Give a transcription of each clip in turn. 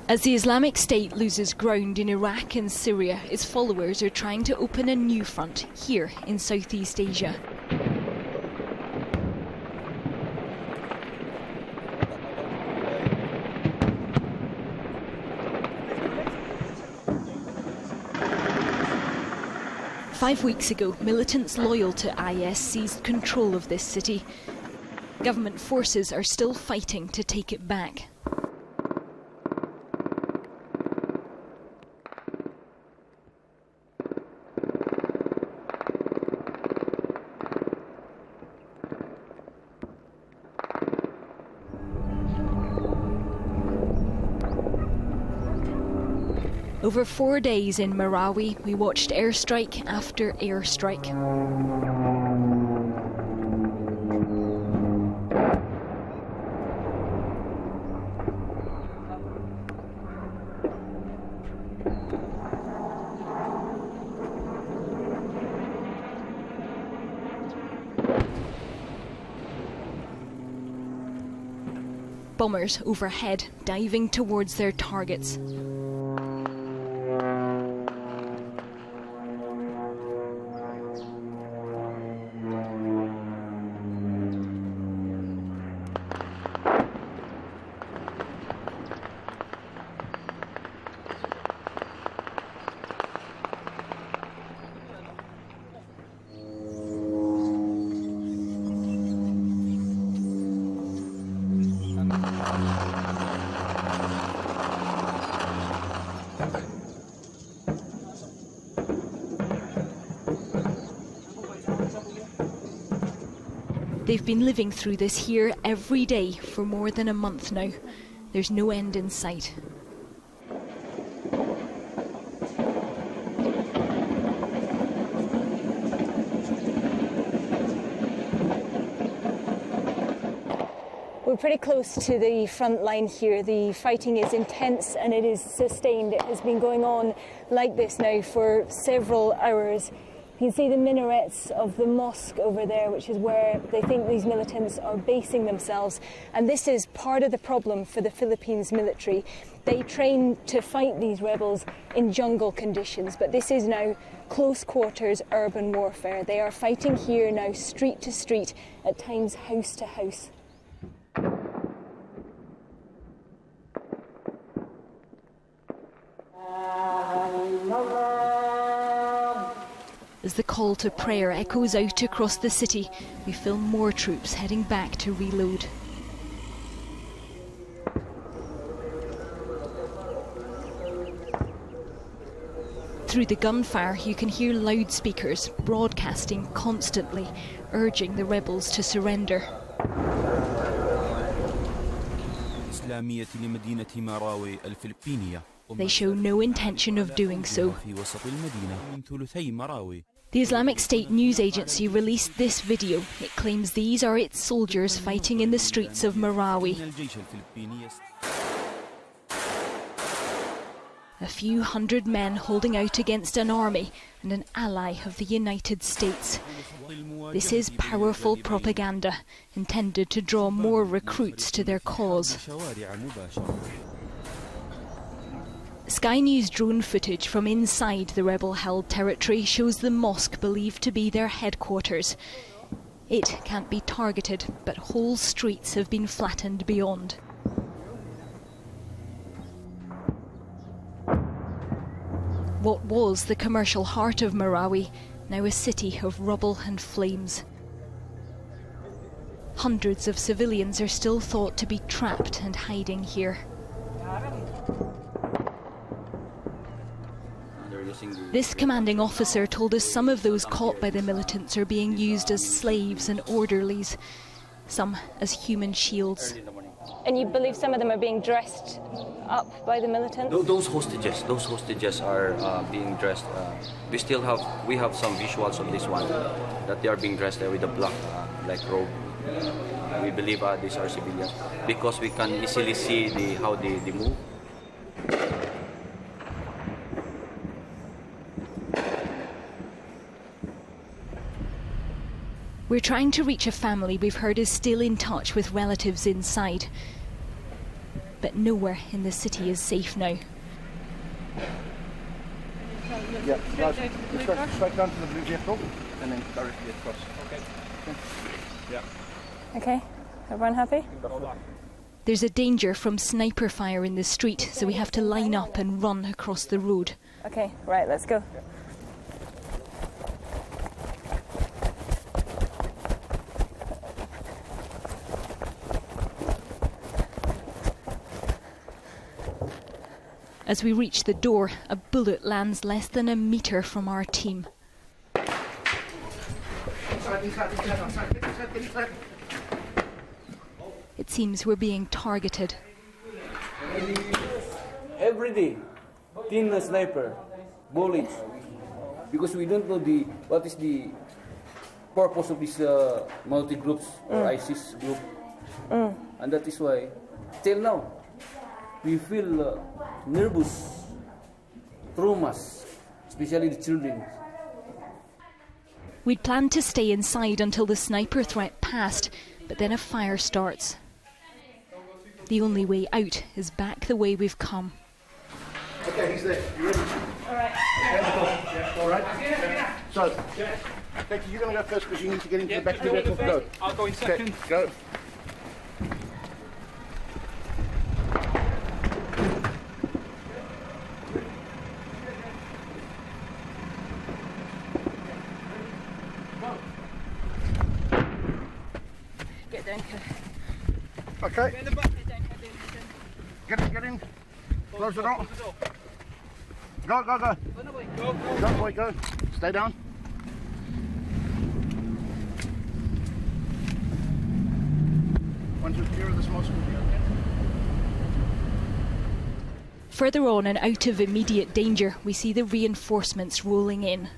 As the Islamic State loses ground in Iraq and Syria, its followers are trying to open a new front here in Southeast Asia. Five weeks ago, militants loyal to IS seized control of this city. Government forces are still fighting to take it back. Over 4 days in Marawi, we watched airstrike after airstrike. Bombers overhead, diving towards their targets. They've been living through this here every day for more than a month now. There's no end in sight. We're pretty close to the front line here. The fighting is intense and it is sustained. It has been going on like this now for several hours. You can see the minarets of the mosque over there, which is where they think these militants are basing themselves. And this is part of the problem for the Philippines military. They train to fight these rebels in jungle conditions, but this is now close quarters urban warfare. They are fighting here now street to street, at times house to house. As the call to prayer echoes out across the city, we film more troops heading back to reload. Through the gunfire, you can hear loudspeakers broadcasting constantly, urging the rebels to surrender. They show no intention of doing so. The Islamic State news agency released this video. It claims these are its soldiers fighting in the streets of Marawi. A few hundred men holding out against an army and an ally of the United States. This is powerful propaganda intended to draw more recruits to their cause. Sky News drone footage from inside the rebel-held territory shows the mosque believed to be their headquarters. It can't be targeted, but whole streets have been flattened beyond. What was the commercial heart of Marawi, now a city of rubble and flames. Hundreds of civilians are still thought to be trapped and hiding here. This commanding officer told us some of those caught by the militants are being used as slaves and orderlies, some as human shields. And you believe some of them are being dressed up by the militants? Those hostages are being dressed. We have some visuals of this one, that they are being dressed with a black like robe. We believe these are civilians because we can easily see how they move. We're trying to reach a family we've heard is still in touch with relatives inside. but nowhere in the city is safe now. Yeah, straight down to the blue vehicle and then directly across. Okay. Yeah. Okay, everyone happy? There's a danger from sniper fire in the street, so we have to line up and run across the road. Okay, right, let's go. As we reach the door, a bullet lands less than a metre from our team. It seems we're being targeted. Every day, thin sniper, bullets, because we don't know what is the purpose of these multi-groups or ISIS group. And that is why, till now, we feel nervous, traumas, especially the children. We'd planned to stay inside until the sniper threat passed, but then a fire starts. The only way out is back the way we've come. Okay, he's there. You ready? All right. Yeah, all right. So, Becky, you're going to go first because you need to get into the back of the vehicle. Go. I'll go in second. Okay, go. Get down, Okay. In the back. Get in. Close the door. Go. Go. Go, boy, go. Stay down. Once you're clear of this mosque, we'll be okay. Further on and out of immediate danger, we see the reinforcements rolling in.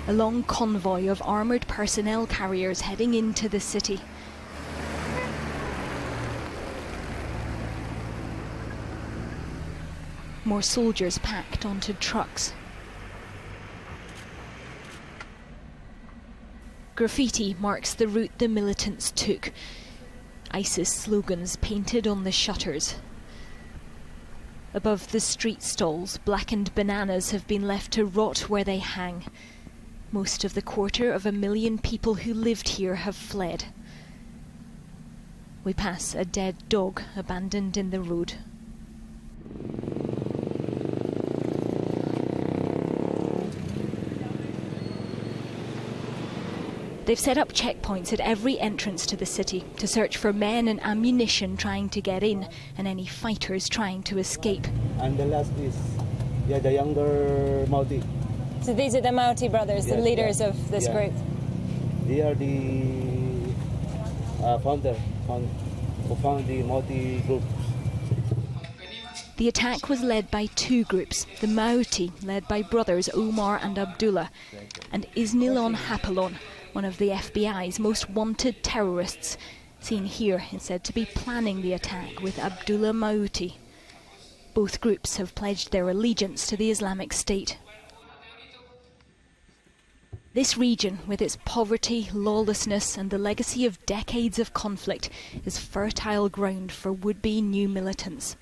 A long convoy of armoured personnel carriers heading into the city. More soldiers packed onto trucks. Graffiti marks the route the militants took. ISIS slogans painted on the shutters. Above the street stalls, blackened bananas have been left to rot where they hang. Most of the 250,000 people who lived here have fled. We pass a dead dog abandoned in the road. They've set up checkpoints at every entrance to the city to search for men and ammunition trying to get in and any fighters trying to escape. And the last is, the younger Maudi. So these are the Mauti brothers, the leaders of this group. They are the founder who found the Maudi group. The attack was led by two groups, the Mauti, led by brothers Omar and Abdullah, and Isnilon Hapalon, one of the FBI's most wanted terrorists. Seen here is said to be planning the attack with Abdullah Mauti. Both groups have pledged their allegiance to the Islamic State. This region, with its poverty, lawlessness and the legacy of decades of conflict, is fertile ground for would-be new militants.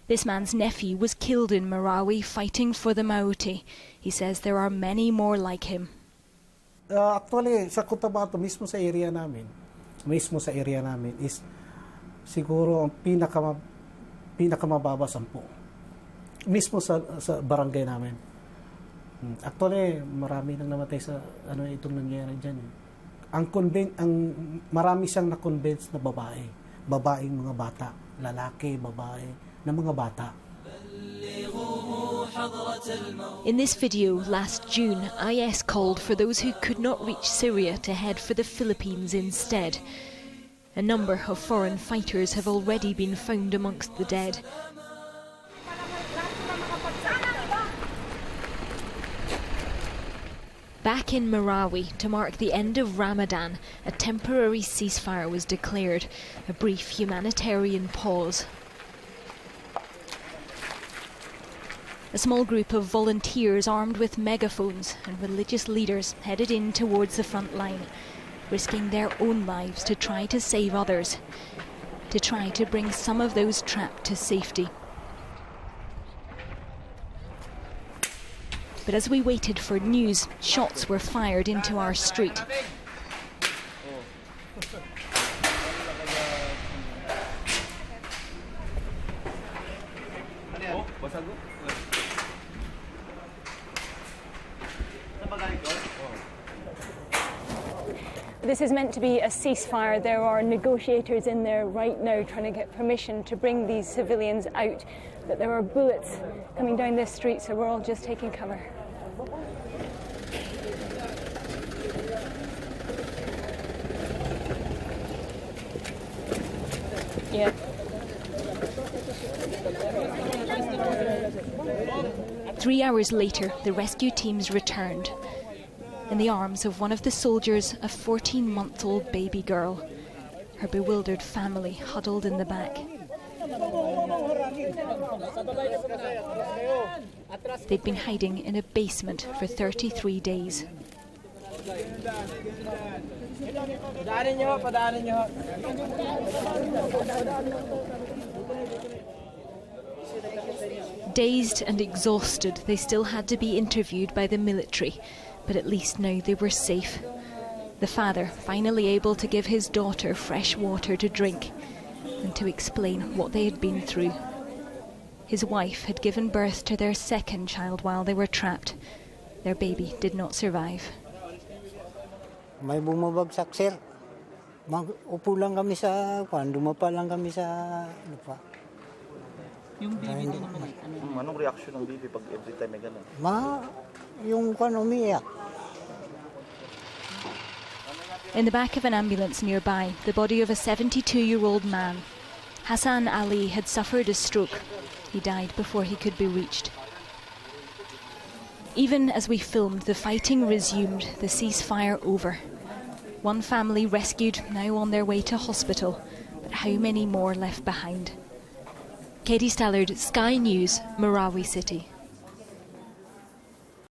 This man's nephew was killed in Marawi fighting for the Mauti. He says there are many more like him. Actually, sa Cotabato, mismo sa area namin is siguro ang pinakamababa 10. Mismo sa barangay namin. Actually, marami nang namatay sa itong nangyayari diyan. Ang marami siyang na-convince na babaeng mga bata, lalaki, babae, na mga bata. In this video last June, IS called for those who could not reach Syria to head for the Philippines instead. A number of foreign fighters have already been found amongst the dead. Back in Marawi, to mark the end of Ramadan, a temporary ceasefire was declared, a brief humanitarian pause. A small group of volunteers armed with megaphones and religious leaders headed in towards the front line. risking their own lives to try to save others, to try to bring some of those trapped to safety. But as we waited for news, shots were fired into our street. This is meant to be a ceasefire. There are negotiators in there right now trying to get permission to bring these civilians out. But there are bullets coming down this street, so we're all just taking cover. Yeah. Three hours later, the rescue teams returned. In the arms of one of the soldiers, a 14-month-old baby girl. Her bewildered family huddled in the back. They'd been hiding in a basement for 33 days. Dazed and exhausted, they still had to be interviewed by the military, but at least now they were safe. The father finally able to give his daughter fresh water to drink and to explain what they had been through. His wife had given birth to their second child while they were trapped. Their baby did not survive. May bumabagsak, sir. Upo lang kami sa kwan, dumapa lang kami sa lupa. Yung baby ko naman, anong reaction ng baby pag every time may ganun? Yung kwan umiiyak. In the back of an ambulance nearby, the body of a 72-year-old man. Hassan Ali had suffered a stroke. He died before he could be reached. Even as we filmed, the fighting resumed, the ceasefire over. One family rescued, now on their way to hospital, but how many more left behind? Katie Stallard, Sky News, Marawi City.